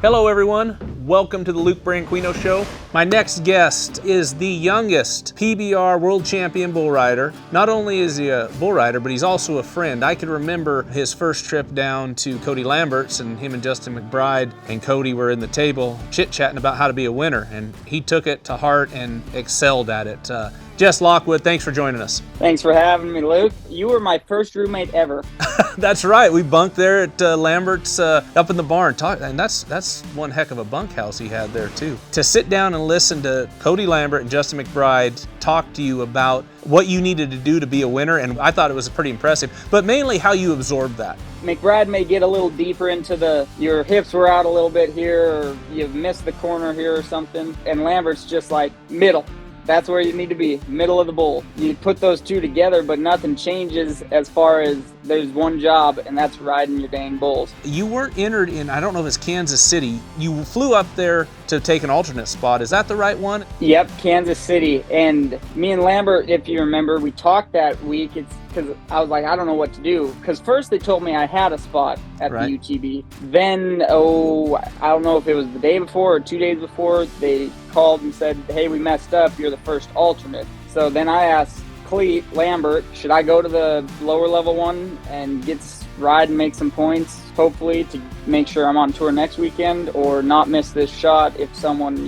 Hello everyone, welcome to the Luke Branquinho Show. My next guest is the youngest PBR World Champion bull rider. Not only is he a bull rider, but he's also a friend. I can remember his first trip down to Cody Lambert's, and him and Justin McBride and Cody were in the table chit-chatting about how to be a winner, and he took it to heart and excelled at it. Jess Lockwood, thanks for joining us. Thanks for having me, Luke. You were my first roommate ever. That's right. We bunked there at Lambert's up in the barn. And that's one heck of a bunkhouse he had there, too. To sit down and listen to Cody Lambert and Justin McBride talk to you about what you needed to do to be a winner, and I thought it was pretty impressive, but mainly how you absorbed that. McBride may get a little deeper into your hips were out a little bit here, or you've missed the corner here or something, and Lambert's just like middle. That's where you need to be, middle of the bull. You put those two together, but nothing changes as far as there's one job, and that's riding your dang bulls. You weren't entered in, I don't know if it's Kansas City. You flew up there to take an alternate spot. Is that the right one? Yep, Kansas City. And me and Lambert, if you remember, we talked that week. It's because I was like, I don't know what to do. Because first they told me I had a spot at the UTB. Then, I don't know if it was the day before or 2 days before, they called and said, hey, we messed up. You're the first alternate. So then I asked Cleet Lambert, should I go to the lower level one and ride and make some points, hopefully, to make sure I'm on tour next weekend, or not miss this shot if someone,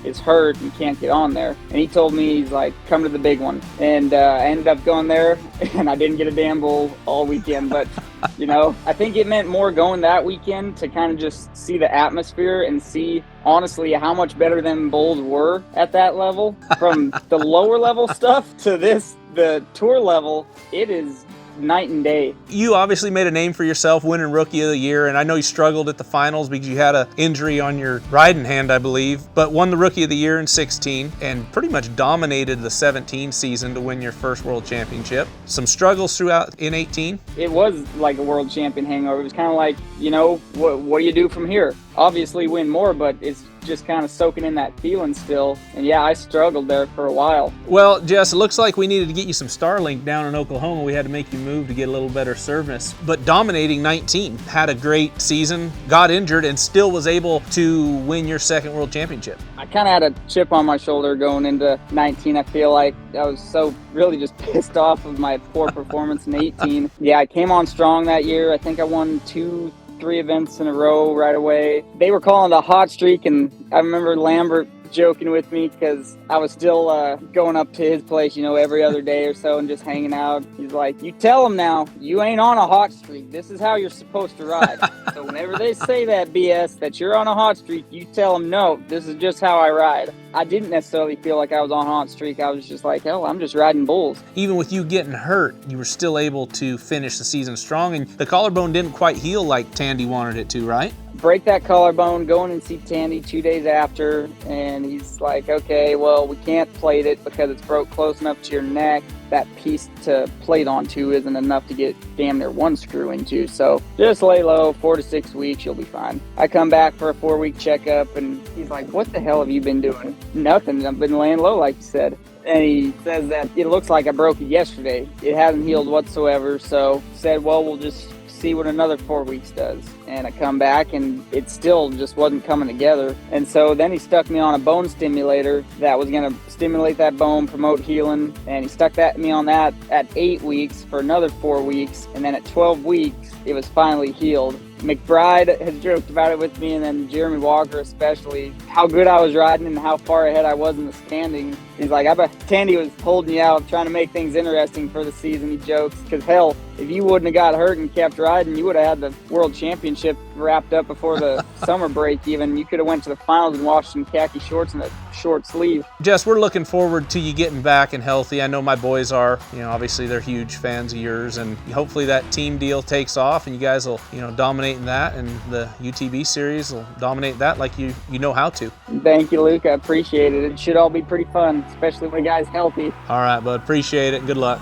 is hurt and can't get on there? And he told me, he's like, come to the big one. And I ended up going there, and I didn't get a damn bull all weekend. But, I think it meant more going that weekend to kind of just see the atmosphere and see, honestly, how much better them bulls were at that level. From the lower level stuff to the tour level, it is night and day. You obviously made a name for yourself winning Rookie of the Year, and I know you struggled at the finals because you had an injury on your riding hand, I believe, but won the Rookie of the Year in 16 and pretty much dominated the 17 season to win your first World Championship. Some struggles throughout in 18? It was like a World Champion hangover. It was kind of like, what do you do from here? Obviously win more, but it's just kind of soaking in that feeling still. And yeah, I struggled there for a while. Well, Jess, it looks like we needed to get you some Starlink down in Oklahoma. We had to make you move to get a little better service. But dominating 19, had a great season, got injured, and still was able to win your second World Championship. I kind of had a chip on my shoulder going into 19. I feel like I was so really just pissed off of my poor performance in 18. Yeah, I came on strong that year. I think I won 2-3 events in a row right away. They were calling it a hot streak, and I remember Lambert joking with me because I was still going up to his place, every other day or so and just hanging out. He's like, you tell him now, you ain't on a hot streak. This is how you're supposed to ride. So whenever they say that BS, that you're on a hot streak, you tell them, no, this is just how I ride. I didn't necessarily feel like I was on a hot streak. I was just like, hell, I'm just riding bulls. Even with you getting hurt, you were still able to finish the season strong, and the collarbone didn't quite heal like Tandy wanted it to, right? Break that collarbone, go in and see Tandy 2 days after, and he's like, okay, well, we can't plate it because it's broke close enough to your neck. That piece to plate onto isn't enough to get damn near one screw into, so just lay low, 4 to 6 weeks, you'll be fine. I come back for a 4-week checkup, and he's like, what the hell have you been doing? Nothing, I've been laying low, like you said. And he says that it looks like I broke it yesterday. It hasn't healed whatsoever, so said, well, we'll just see what another 4 weeks does. And I come back and it still just wasn't coming together. And so then he stuck me on a bone stimulator that was going to stimulate that bone, promote healing. And he stuck me on that at 8 weeks for another 4 weeks. And then at 12 weeks, it was finally healed. McBride has joked about it with me, and then Jeremy Walker especially, how good I was riding and how far ahead I was in the standing. He's like, I bet Tandy was holding you out, trying to make things interesting for the season, he jokes. Because hell, if you wouldn't have got hurt and kept riding, you would have had the World Championship wrapped up before the summer break even. You could have went to the finals and washed some khaki shorts and a short sleeve. Jess, we're looking forward to you getting back and healthy. I know my boys are. Obviously they're huge fans of yours, and hopefully that team deal takes off and you guys will, dominate in that, and the UTB series will dominate that like you know how to. Thank you, Luke. I appreciate it. It should all be pretty fun, especially when the guy's healthy. All right, bud. Appreciate it. Good luck.